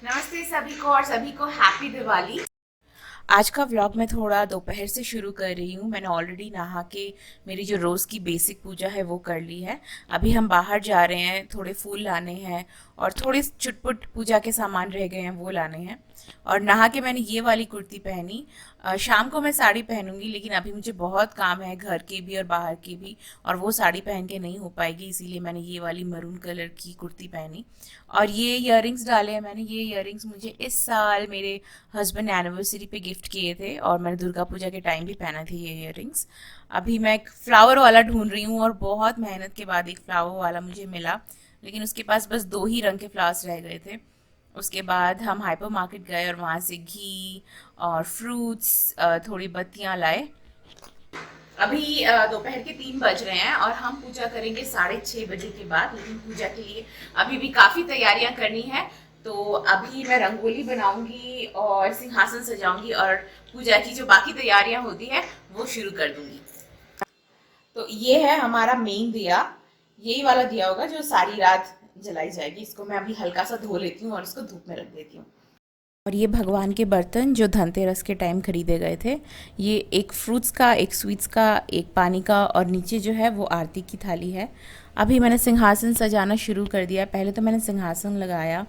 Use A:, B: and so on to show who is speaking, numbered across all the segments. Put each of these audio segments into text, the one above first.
A: नमस्ते सभी को और सभी को हैप्पी दिवाली। आज का व्लॉग मैं थोड़ा दोपहर से शुरू कर रही हूँ। मैंने ऑलरेडी नहा के मेरी जो रोज़ की बेसिक पूजा है वो कर ली है। अभी हम बाहर जा रहे हैं, थोड़े फूल लाने हैं और थोड़े चुटपुट पूजा के सामान रह गए हैं वो लाने हैं। और नहा के मैंने ये वाली कुर्ती पहनी। शाम को मैं साड़ी पहनूंगी, लेकिन अभी मुझे बहुत काम है घर के भी और बाहर के भी, और वो साड़ी पहन के नहीं हो पाएगी, इसीलिए मैंने ये वाली मरून कलर की कुर्ती पहनी। और ये इयररिंग्स डाले हैं मैंने। ये इयररिंग्स मुझे इस साल मेरे हस्बैंड एनिवर्सरी पे गिफ्ट किए थे और मैंने दुर्गा पूजा के टाइम भी पहना थे ये इयररिंग्स। अभी मैं एक फ्लावर वाला ढूंढ रही हूँ और बहुत मेहनत के बाद एक फ्लावर वाला मुझे मिला, लेकिन उसके पास बस 2 ही रंग के फ्लावर्स रह गए थे। उसके बाद हम हाइपर मार्केट गए और वहाँ से घी और फ्रूट्स, थोड़ी बत्तियाँ लाए। अभी दोपहर के 3 बज रहे हैं और हम पूजा करेंगे 6:30 बजे के बाद, लेकिन पूजा के लिए अभी भी काफ़ी तैयारियां करनी है। तो अभी मैं रंगोली बनाऊंगी और सिंहासन सजाऊंगी और पूजा की जो बाकी तैयारियां होती है वो शुरू कर दूंगी। तो ये है हमारा मेन दिया। यही वाला दिया होगा जो सारी रात जलाई जाएगी। इसको मैं अभी हल्का सा धो लेती हूँ और इसको धूप में रख देती हूँ। और ये भगवान के बर्तन जो धनतेरस के टाइम खरीदे गए थे। ये एक फ्रूट्स का, एक स्वीट्स का, एक पानी का, और नीचे जो है वो आरती की थाली है। अभी मैंने सिंहासन सजाना शुरू कर दिया। पहले तो मैंने सिंहासन लगाया,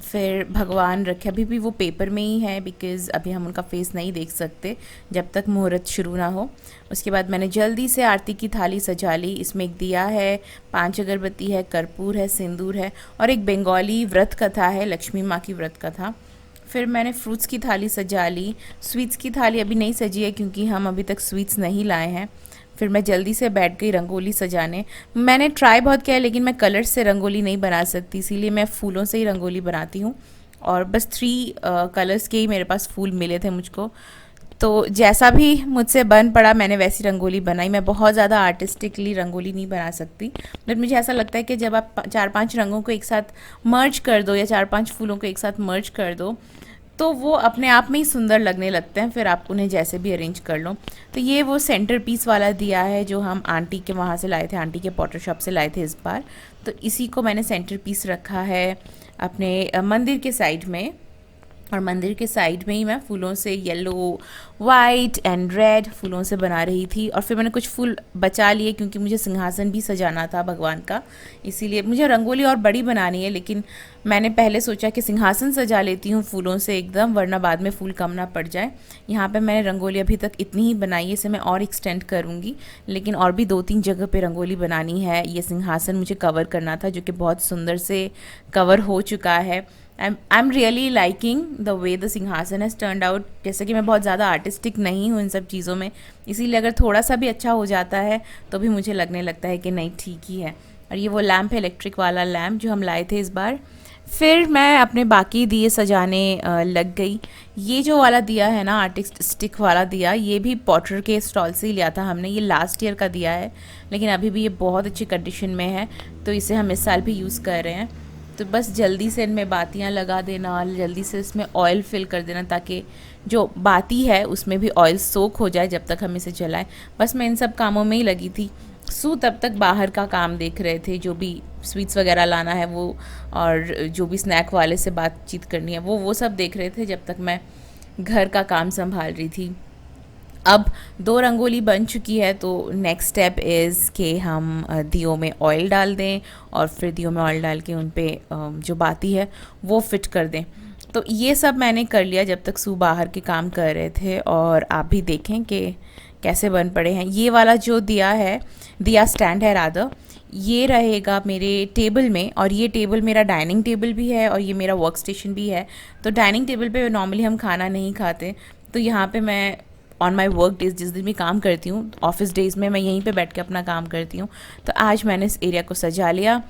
A: फिर भगवान रखे। अभी भी वो पेपर में ही है बिकॉज़ अभी हम उनका फेस नहीं देख सकते जब तक मुहूर्त शुरू ना हो। उसके बाद मैंने जल्दी से आरती की थाली सजा ली। इसमें एक दिया है, 5 अगरबत्ती है, कर्पूर है, सिंदूर है और एक बंगाली व्रत कथा है, लक्ष्मी माँ की व्रत कथा। फिर मैंने फ्रूट्स की थाली सजा ली। स्वीट्स की थाली अभी नहीं सजी है क्योंकि हम अभी तक स्वीट्स नहीं लाए हैं। फिर मैं जल्दी से बैठ गई रंगोली सजाने। मैंने ट्राई बहुत किया लेकिन मैं कलर्स से रंगोली नहीं बना सकती, इसीलिए मैं फूलों से ही रंगोली बनाती हूँ। और बस 3 कलर्स के ही मेरे पास फूल मिले थे मुझको। तो जैसा भी मुझसे बन पड़ा मैंने वैसी रंगोली बनाई। मैं बहुत ज़्यादा आर्टिस्टिकली रंगोली नहीं बना सकती, बट मुझे ऐसा लगता है कि जब आप 4-5 रंगों को एक साथ मर्ज कर दो या 4-5 फूलों को एक साथ मर्ज कर दो तो वो अपने आप में ही सुंदर लगने लगते हैं। फिर आप उन्हें जैसे भी अरेंज कर लो। तो ये वो सेंटर पीस वाला दिया है जो हम आंटी के वहाँ से लाए थे, आंटी के पॉटर शॉप से लाए थे इस बार। तो इसी को मैंने सेंटर पीस रखा है अपने मंदिर के साइड में। और मंदिर के साइड में ही मैं फूलों से येलो, वाइट एंड रेड फूलों से बना रही थी। और फिर मैंने कुछ फूल बचा लिए क्योंकि मुझे सिंहासन भी सजाना था भगवान का, इसीलिए मुझे रंगोली और बड़ी बनानी है। लेकिन मैंने पहले सोचा कि सिंहासन सजा लेती हूँ फूलों से एकदम, वरना बाद में फूल कम ना पड़ जाए। यहाँ पे मैंने रंगोली अभी तक इतनी ही बनाई है, इसे मैं और एक्सटेंड करूँगी, लेकिन और भी 2-3 जगह पे रंगोली बनानी है। ये सिंहासन मुझे कवर करना था जो कि बहुत सुंदर से कवर हो चुका है। I am really liking the way the सिंहासन हैज़ टर्नड आउट। जैसे कि मैं बहुत ज़्यादा आर्टिस्टिक नहीं हूँ इन सब चीज़ों में, इसीलिए अगर थोड़ा सा भी अच्छा हो जाता है तो भी मुझे लगने लगता है कि नहीं ठीक ही है। और ये वो लैम्प है, इलेक्ट्रिक वाला लैम्प जो हम लाए थे इस बार। फिर मैं अपने बाकी दिए सजाने लग गई। ये जो वाला दिया है ना, आर्टिस्ट स्टिक वाला दिया, ये भी पॉटर के स्टॉल से ही लिया था हमने। ये लास्ट ईयर का दिया है, लेकिन अभी भी ये बहुत अच्छी कंडीशन में है, तो इसे हम इस साल भी यूज़ कर रहे हैं। तो बस जल्दी से इनमें बातियाँ लगा देना, जल्दी से इसमें ऑयल फिल कर देना ताकि जो बाती है उसमें भी ऑयल सोक हो जाए जब तक हम इसे जलाएं। बस मैं इन सब कामों में ही लगी थी। सू तब तक बाहर का काम देख रहे थे, जो भी स्वीट्स वगैरह लाना है वो, और जो भी स्नैक वाले से बातचीत करनी है वो सब देख रहे थे जब तक मैं घर का काम संभाल रही थी। अब 2 रंगोली बन चुकी है, तो नेक्स्ट स्टेप इज़ कि हम दियों में ऑयल डाल दें और फिर दियों में ऑयल डाल के उन पे जो बाती है वो फिट कर दें। तो ये सब मैंने कर लिया जब तक सू बाहर के काम कर रहे थे, और आप भी देखें कि कैसे बन पड़े हैं। ये वाला जो दिया है, दिया स्टैंड है रादर, ये रहेगा मेरे टेबल में, और ये टेबल मेरा डाइनिंग टेबल भी है और ये मेरा वर्क स्टेशन भी है। तो डाइनिंग टेबल पे नॉर्मली हम खाना नहीं खाते, तो यहाँ पे मैं ऑन माई वर्क डेज, जिस दिन भी काम करती हूँ, ऑफिस डेज़ में मैं यहीं पे बैठ के अपना काम करती हूँ। तो आज मैंने इस एरिया को सजा लिया।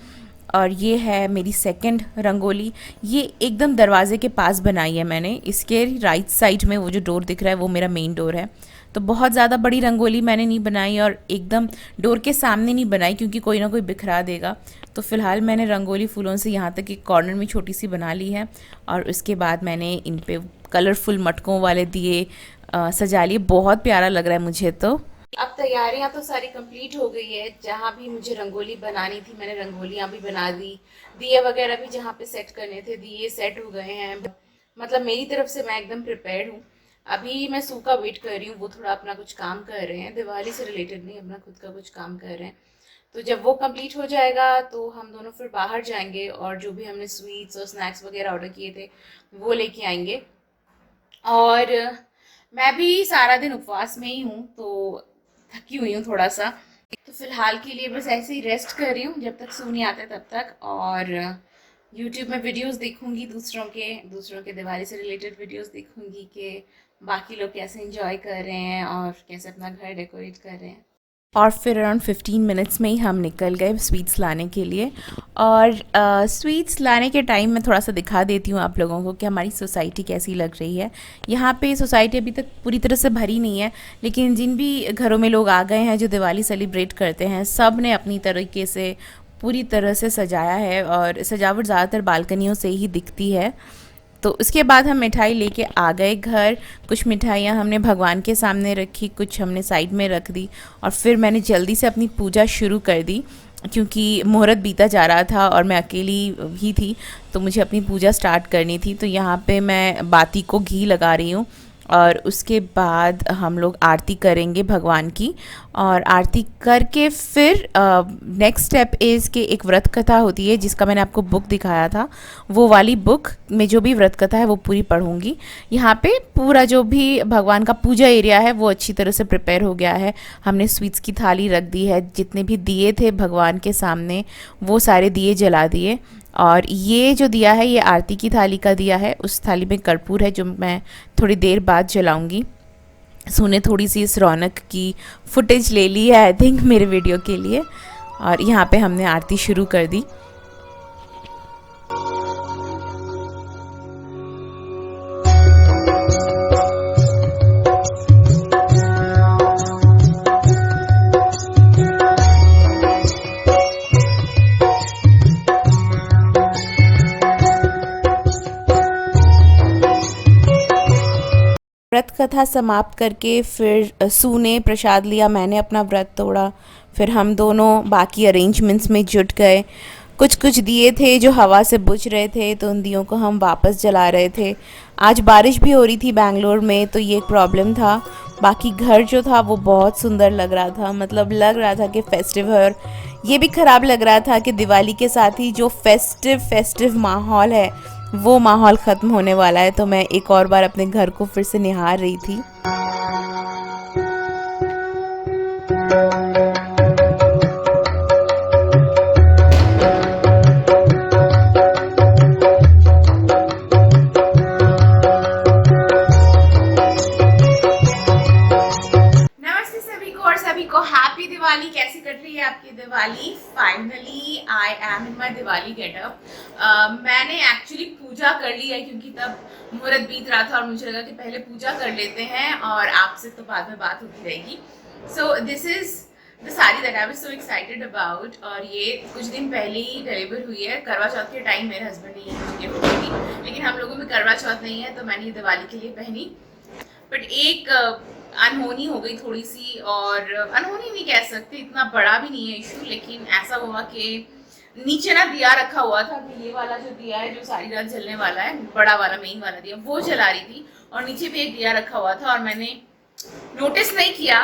A: और ये है मेरी सेकंड रंगोली। ये एकदम दरवाजे के पास बनाई है मैंने। इसके राइट साइड में वो जो डोर दिख रहा है वो मेरा मेन डोर है। तो बहुत ज़्यादा बड़ी रंगोली मैंने नहीं बनाई और एकदम डोर के सामने नहीं बनाई क्योंकि कोई ना कोई बिखरा देगा। तो फ़िलहाल मैंने रंगोली फूलों से यहाँ तक एक कॉर्नर में छोटी सी बना ली है, और उसके बाद मैंने इन पे कलरफुल मटकों वाले दिए सजा लिए। बहुत प्यारा लग रहा है मुझे तो। अब तैयारियां तो सारी कंप्लीट हो गई है। जहाँ भी मुझे रंगोली बनानी थी मैंने रंगोलियां भी बना दी, दिए वगैरह भी जहाँ पे सेट करने थे दिए सेट हो गए हैं। मतलब मेरी तरफ से मैं एकदम प्रिपेयर्ड हूँ। अभी मैं सू का वेट कर रही हूँ, वो थोड़ा अपना कुछ काम कर रहे हैं, दिवाली से रिलेटेड नहीं, अपना खुद का कुछ काम कर रहे हैं। तो जब वो कंप्लीट हो जाएगा तो हम दोनों फिर बाहर जाएंगे और जो भी हमने स्वीट्स और स्नैक्स वगैरह ऑर्डर किए थे वो लेके आएंगे। और मैं भी सारा दिन उपवास में ही हूँ तो थकी हुई हूँ थोड़ा सा। तो फिलहाल के लिए बस ऐसे ही रेस्ट कर रही हूँ जब तक सो नहीं आता तब तक। और यूट्यूब में वीडियोस देखूंगी, दूसरों के दिवाली से रिलेटेड वीडियोस देखूंगी कि बाकी लोग कैसे एंजॉय कर रहे हैं और कैसे अपना घर डेकोरेट कर रहे हैं। और फिर अराउंड 15 मिनट्स में ही हम निकल गए स्वीट्स लाने के लिए। और स्वीट्स लाने के टाइम मैं थोड़ा सा दिखा देती हूँ आप लोगों को कि हमारी सोसाइटी कैसी लग रही है। यहाँ पे सोसाइटी अभी तक पूरी तरह से भरी नहीं है, लेकिन जिन भी घरों में लोग आ गए हैं जो दिवाली सेलिब्रेट करते हैं, सब ने अपनी तरीके से पूरी तरह से सजाया है और सजावट ज़्यादातर बालकनियों से ही दिखती है। तो उसके बाद हम मिठाई लेके आ गए घर। कुछ मिठाइयाँ हमने भगवान के सामने रखी, कुछ हमने साइड में रख दी और फिर मैंने जल्दी से अपनी पूजा शुरू कर दी क्योंकि मुहूर्त बीता जा रहा था और मैं अकेली ही थी तो मुझे अपनी पूजा स्टार्ट करनी थी। तो यहाँ पे मैं बाती को घी लगा रही हूँ और उसके बाद हम लोग आरती करेंगे भगवान की। और आरती करके फिर नेक्स्ट स्टेप इज़ कि एक व्रत कथा होती है जिसका मैंने आपको बुक दिखाया था, वो वाली बुक में जो भी व्रत कथा है वो पूरी पढ़ूंगी। यहाँ पे पूरा जो भी भगवान का पूजा एरिया है वो अच्छी तरह से प्रिपेयर हो गया है। हमने स्वीट्स की थाली रख दी है, जितने भी दिए थे भगवान के सामने वो सारे दिए जला दिए। और ये जो दिया है ये आरती की थाली का दिया है, उस थाली में कर्पूर है जो मैं थोड़ी देर बाद जलाऊंगी। सुने थोड़ी सी इस रौनक की फुटेज ले ली है आई थिंक मेरे वीडियो के लिए। और यहाँ पे हमने आरती शुरू कर दी। व्रत कथा समाप्त करके फिर सू ने प्रसाद लिया, मैंने अपना व्रत तोड़ा। फिर हम दोनों बाकी अरेंजमेंट्स में जुट गए। कुछ कुछ दिए थे जो हवा से बुझ रहे थे तो उन दियों को हम वापस जला रहे थे। आज बारिश भी हो रही थी बैंगलोर में तो ये एक प्रॉब्लम था। बाकी घर जो था वो बहुत सुंदर लग रहा था, मतलब लग रहा था कि फेस्टिव है। और ये भी ख़राब लग रहा था कि दिवाली के साथ ही जो फेस्टिव माहौल है वो माहौल ख़त्म होने वाला है। तो मैं एक और बार अपने घर को फिर से निहार रही थी। नमस्ते सभी को और सभी को हैप्पी दिवाली। कैसी कट रही है आपकी Diwali? Finally I am in my Diwali getup. मैंने एक्चुअली पूजा कर ली है क्योंकि तब मुहूर्त बीत रहा था और मुझे लगा कि पहले पूजा कर लेते हैं और आपसे तो बाद में बात होती रहेगी। So this is the sari that I was so excited about. और ये कुछ दिन पहले ही डिलीवर हुई है। करवा चौथ के टाइम मेरे हस्बैंड ने ये मुझे गिफ्ट की थी, लेकिन हम लोगों में करवा चौथ नहीं है तो मैंने ये दिवाली के लिए पहनी। बट एक अनहोनी हो गई थोड़ी सी, और अनहोनी नहीं कह सकते, इतना बड़ा भी नहीं है इशू, लेकिन ऐसा हुआ कि नीचे ना दिया रखा हुआ था कि ये वाला जो दिया है जो सारी रात जलने वाला है, बड़ा वाला मेन वाला दिया वो जला रही थी और नीचे भी एक दिया रखा हुआ था और मैंने नोटिस नहीं किया।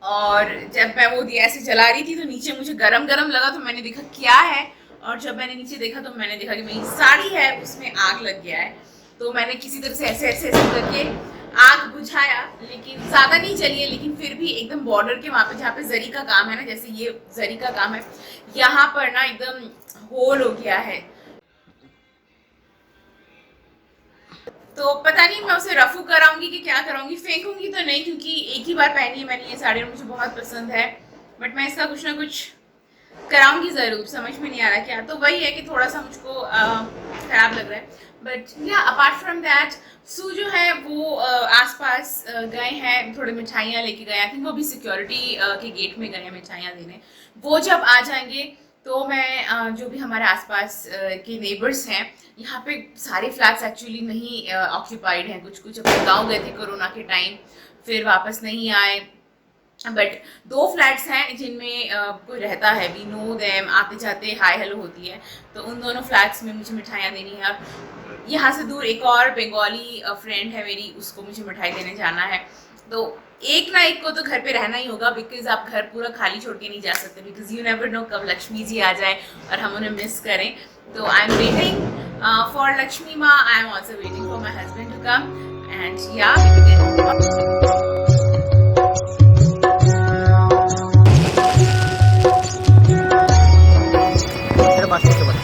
A: और जब मैं वो दिया ऐसे जला रही थी तो नीचे मुझे गरम गरम लगा तो मैंने देखा क्या है, और जब मैंने नीचे देखा तो मैंने देखा कि मेरी साड़ी है उसमें आग लग गया है। तो मैंने किसी तरह से ऐसे ऐसे ऐसे करके आग बुझाया, लेकिन ज़्यादा नहीं जली है, लेकिन फिर भी एकदम बॉर्डर के वहाँ पे जहाँ पे जरी का काम है ना, जैसे ये जरी का काम है, यहाँ पर ना एकदम होल हो गया है। तो पता नहीं मैं उसे रफू कराऊंगी कि क्या कराऊंगी, फेंकूंगी तो नहीं क्योंकि एक ही बार पहनी है मैंने ये साड़ी और मुझे बहुत पसंद है। बट मैं इसका कुछ ना कुछ कराऊंगी ज़रूर, समझ में नहीं आ रहा क्या। तो वही है कि थोड़ा सा मुझको ख़राब लग रहा है। बट या अपार्ट फ्रॉम दैट सू जो है वो आसपास गए हैं, थोड़े मिठाइयाँ लेके गए। आई थिंक वो भी सिक्योरिटी के गेट में गए हैं मिठाइयाँ देने। वो जब आ जाएंगे तो मैं जो भी हमारे आसपास के नेबर्स हैं, यहाँ पे सारे फ्लैट्स एक्चुअली नहीं ऑक्यूपाइड हैं, कुछ कुछ अपने गाँव गए थे कोरोना के टाइम, फिर वापस नहीं आए। बट दो फ्लैट्स हैं जिनमें कोई रहता है, वी नो देम, आते जाते हाय हेलो होती है, तो उन दोनों फ्लैट्स में मुझे मिठाइयाँ देनी है। और यहाँ से दूर एक और बंगाली फ्रेंड है मेरी, उसको मुझे मिठाई देने जाना है। तो एक ना एक को तो घर पे रहना ही होगा, बिकॉज आप घर पूरा खाली छोड़ के नहीं जा सकते, बिकॉज यू नेवर नो कब लक्ष्मी जी आ जाए और हम उन्हें मिस करें। तो I am waiting for Lakshmi Maa, I am also waiting for my husband to come and या
B: এটা বাস করতে পারে।